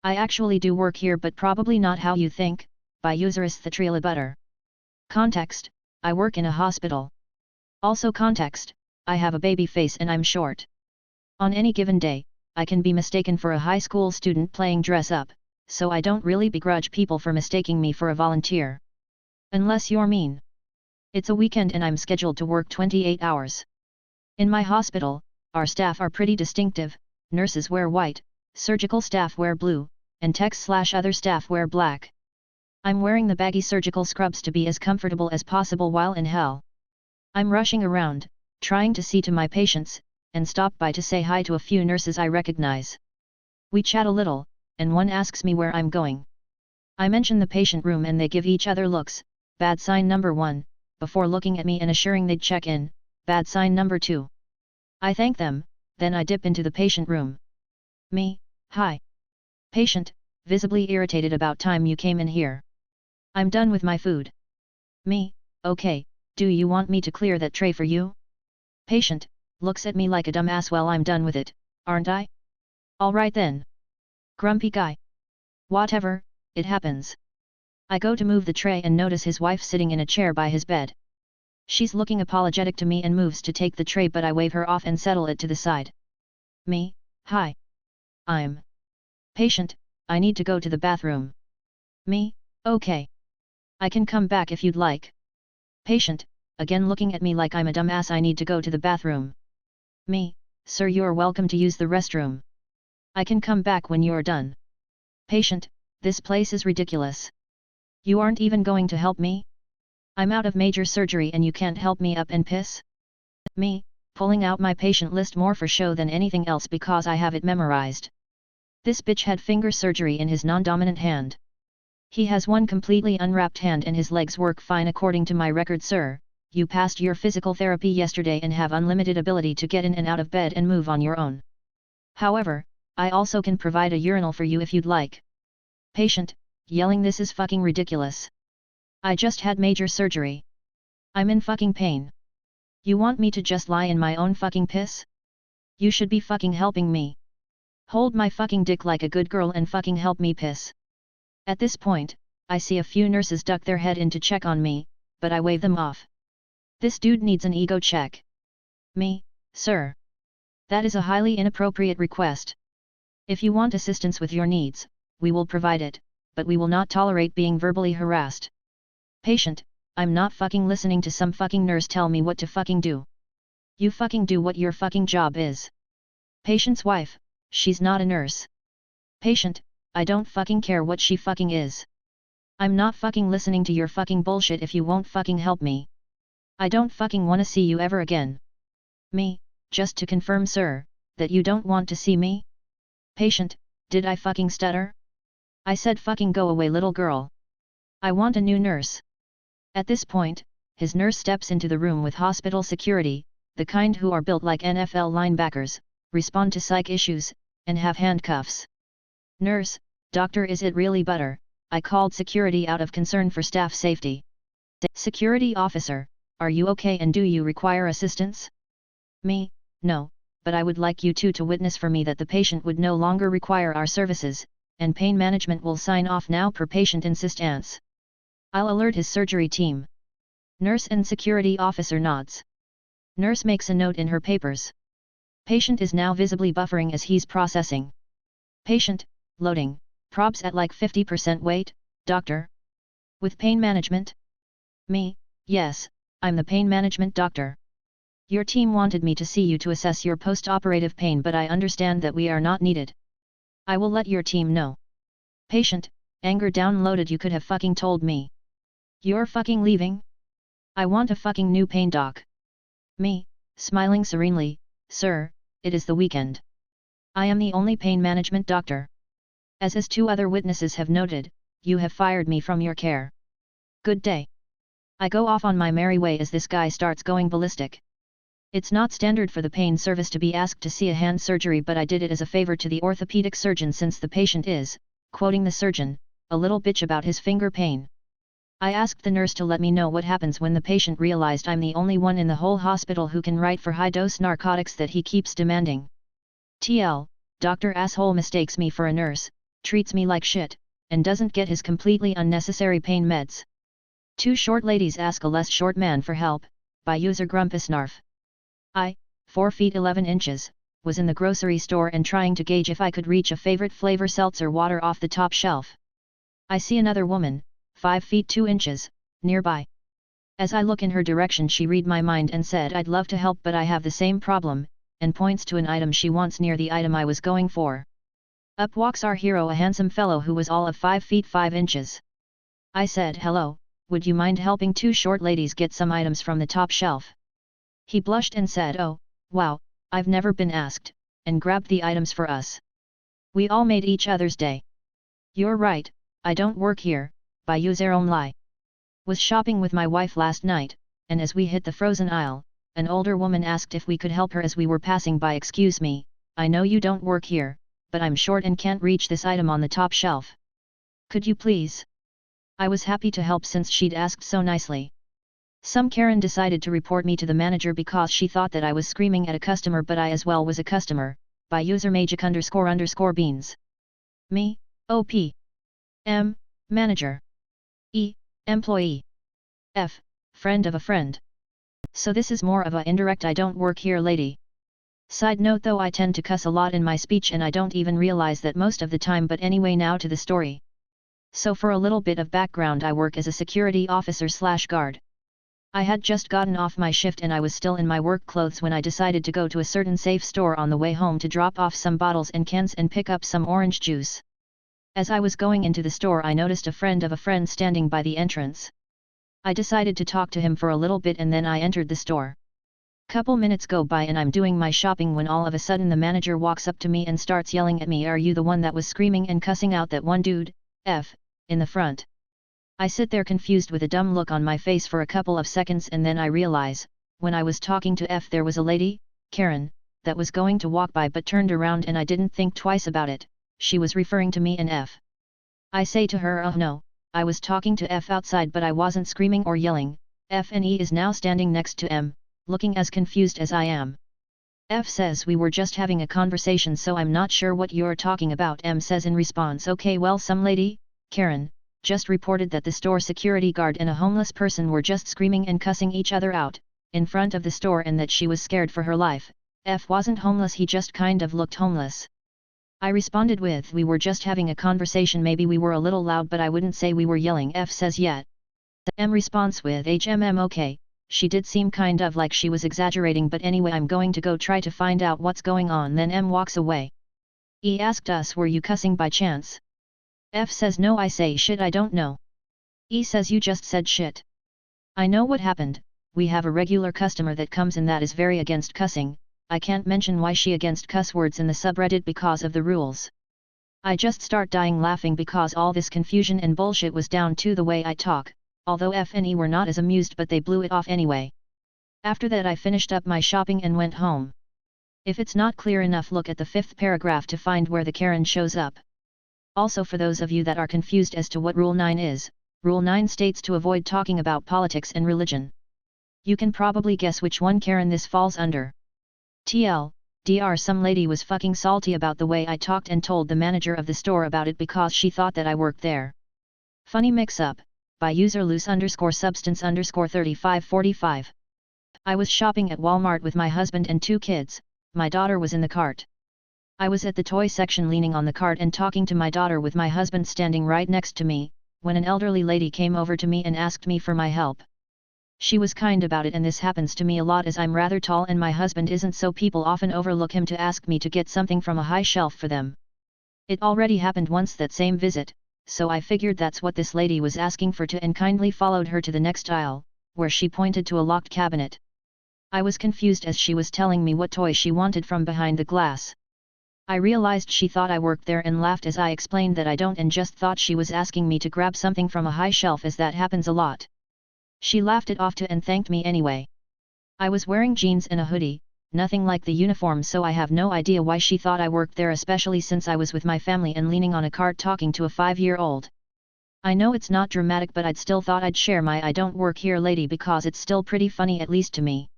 I actually do work here but probably not how you think, by userist the trailer butter. Context, I work in a hospital. Also context, I have a baby face and I'm short. On any given day, I can be mistaken for a high school student playing dress up, so I don't really begrudge people for mistaking me for a volunteer. Unless you're mean. It's a weekend and I'm scheduled to work 28 hours. In my hospital, our staff are pretty distinctive, nurses wear white, surgical staff wear blue, and techs/other staff wear black. I'm wearing the baggy surgical scrubs to be as comfortable as possible while in hell. I'm rushing around, trying to see to my patients, and stop by to say hi to a few nurses I recognize. We chat a little, and one asks me where I'm going. I mention the patient room and they give each other looks, bad sign number 1, before looking at me and assuring they'd check in, bad sign number 2. I thank them, then I dip into the patient room. Me, hi. Patient, visibly irritated about time you came in here. I'm done with my food. Me, okay, do you want me to clear that tray for you? Patient, looks at me like a dumbass. Well, I'm done with it, aren't I? Alright then. Grumpy guy. Whatever, it happens. I go to move the tray and notice his wife sitting in a chair by his bed. She's looking apologetic to me and moves to take the tray, but I wave her off and settle it to the side. Me, hi. I'm patient, I need to go to the bathroom. Me, okay. I can come back if you'd like. Patient, again looking at me like I'm a dumbass. I need to go to the bathroom. Me, sir, you're welcome to use the restroom. I can come back when you're done. Patient, this place is ridiculous. You aren't even going to help me? I'm out of major surgery and you can't help me up and piss? Me, pulling out my patient list more for show than anything else because I have it memorized. This bitch had finger surgery in his non-dominant hand. He has one completely unwrapped hand and his legs work fine according to my record, sir. You passed your physical therapy yesterday and have unlimited ability to get in and out of bed and move on your own. However, I also can provide a urinal for you if you'd like. Patient, yelling, this is fucking ridiculous. I just had major surgery. I'm in fucking pain. You want me to just lie in my own fucking piss? You should be fucking helping me. Hold my fucking dick like a good girl and fucking help me piss. At this point, I see a few nurses duck their head in to check on me, but I wave them off. This dude needs an ego check. Me, sir. That is a highly inappropriate request. If you want assistance with your needs, we will provide it, but we will not tolerate being verbally harassed. Patient, I'm not fucking listening to some fucking nurse tell me what to fucking do. You fucking do what your fucking job is. Patient's wife, she's not a nurse. Patient, I don't fucking care what she fucking is. I'm not fucking listening to your fucking bullshit if you won't fucking help me. I don't fucking wanna see you ever again. Me, just to confirm, sir, that you don't want to see me? Patient, did I fucking stutter? I said fucking go away, little girl. I want a new nurse. At this point, his nurse steps into the room with hospital security, the kind who are built like NFL linebackers, respond to psych issues, and have handcuffs. Nurse, doctor, is it really butter? I called security out of concern for staff safety. Security officer, are you okay and do you require assistance? Me, no, but I would like you two to witness for me that the patient would no longer require our services, and pain management will sign off now per patient insistence. I'll alert his surgery team. Nurse and security officer nods. Nurse makes a note in her papers. Patient is now visibly buffering as he's processing. Patient, loading, probs at like 50% weight, doctor? With pain management? Me, yes, I'm the pain management doctor. Your team wanted me to see you to assess your post-operative pain, but I understand that we are not needed. I will let your team know. Patient, anger downloaded, you could have fucking told me. You're fucking leaving? I want a fucking new pain doc. Me, smiling serenely, sir, it is the weekend. I am the only pain management doctor. As 2 other witnesses have noted, you have fired me from your care. Good day. I go off on my merry way as this guy starts going ballistic. It's not standard for the pain service to be asked to see a hand surgery, but I did it as a favor to the orthopedic surgeon since the patient is, quoting the surgeon, a little bitch about his finger pain. I asked the nurse to let me know what happens when the patient realized I'm the only one in the whole hospital who can write for high-dose narcotics that he keeps demanding. TL, Dr. Asshole mistakes me for a nurse, treats me like shit, and doesn't get his completely unnecessary pain meds. Two short ladies ask a less short man for help, by user Grumpusnarf. I, 4 feet 11 inches, was in the grocery store and trying to gauge if I could reach a favorite flavor seltzer water off the top shelf. I see another woman, 5 feet 2 inches, nearby. As I look in her direction, she read my mind and said, "I'd love to help but I have the same problem," and points to an item she wants near the item I was going for. Up walks our hero, a handsome fellow who was all of 5 feet 5 inches. I said, "Hello, would you mind helping two short ladies get some items from the top shelf?" He blushed and said, "Oh, wow, I've never been asked," and grabbed the items for us. We all made each other's day. You're right, I don't work here, by user only. Was shopping with my wife last night, and as we hit the frozen aisle, an older woman asked if we could help her as we were passing by. "Excuse me, I know you don't work here, but I'm short and can't reach this item on the top shelf. Could you please?" I was happy to help since she'd asked so nicely. Some Karen decided to report me to the manager because she thought that I was screaming at a customer, but I as well was a customer, by user magic__beans. Me, OP. M, manager. E, employee. F, friend of a friend. So this is more of a indirect "I don't work here lady." Side note though, I tend to cuss a lot in my speech and I don't even realize that most of the time, but anyway, now to the story. So for a little bit of background, I work as a security officer / guard. I had just gotten off my shift and I was still in my work clothes when I decided to go to a certain safe store on the way home to drop off some bottles and cans and pick up some orange juice. As I was going into the store, I noticed a friend of a friend standing by the entrance. I decided to talk to him for a little bit and then I entered the store. Couple minutes go by and I'm doing my shopping when all of a sudden the manager walks up to me and starts yelling at me, "Are you the one that was screaming and cussing out that one dude, F, in the front?" I sit there confused with a dumb look on my face for a couple of seconds and then I realize, when I was talking to F there was a lady, Karen, that was going to walk by but turned around and I didn't think twice about it, she was referring to me and F. I say to her, "Oh no, I was talking to F outside but I wasn't screaming or yelling." F and E is now standing next to M, looking as confused as I am. F says, "We were just having a conversation so I'm not sure what you're talking about." M says in response, "Okay, well, some lady, Karen, just reported that the store security guard and a homeless person were just screaming and cussing each other out, in front of the store, and that she was scared for her life." F wasn't homeless, he just kind of looked homeless. I responded with, "We were just having a conversation, maybe we were a little loud but I wouldn't say we were yelling." F says, "Yet." M responds with, "HMM, okay, she did seem kind of like she was exaggerating, but anyway, I'm going to go try to find out what's going on." Then M walks away. E asked us, "Were you cussing by chance?" F says, "No." I say, "Shit, I don't know." E says, "You just said shit." I know what happened. We have a regular customer that comes in that is very against cussing. I can't mention why she against cuss words in the subreddit because of the rules. I just start dying laughing because all this confusion and bullshit was down to the way I talk, although F and E were not as amused, but they blew it off anyway. After that I finished up my shopping and went home. If it's not clear enough, look at the 5th paragraph to find where the Karen shows up. Also, for those of you that are confused as to what Rule 9 is, Rule 9 states to avoid talking about politics and religion. You can probably guess which one Karen this falls under. TLDR, some lady was fucking salty about the way I talked and told the manager of the store about it because she thought that I worked there. Funny mix-up, by user loose_substance_3545. I was shopping at Walmart with my husband and 2 kids, my daughter was in the cart. I was at the toy section leaning on the cart and talking to my daughter with my husband standing right next to me, when an elderly lady came over to me and asked me for my help. She was kind about it, and this happens to me a lot as I'm rather tall and my husband isn't, so people often overlook him to ask me to get something from a high shelf for them. It already happened once that same visit, so I figured that's what this lady was asking for too and kindly followed her to the next aisle, where she pointed to a locked cabinet. I was confused as she was telling me what toy she wanted from behind the glass. I realized she thought I worked there and laughed as I explained that I don't, and just thought she was asking me to grab something from a high shelf as that happens a lot. She laughed it off too and thanked me anyway. I was wearing jeans and a hoodie, nothing like the uniform, so I have no idea why she thought I worked there, especially since I was with my family and leaning on a cart talking to a 5-year-old. I know it's not dramatic, but I'd still thought I'd share my "I don't work here lady" because it's still pretty funny, at least to me.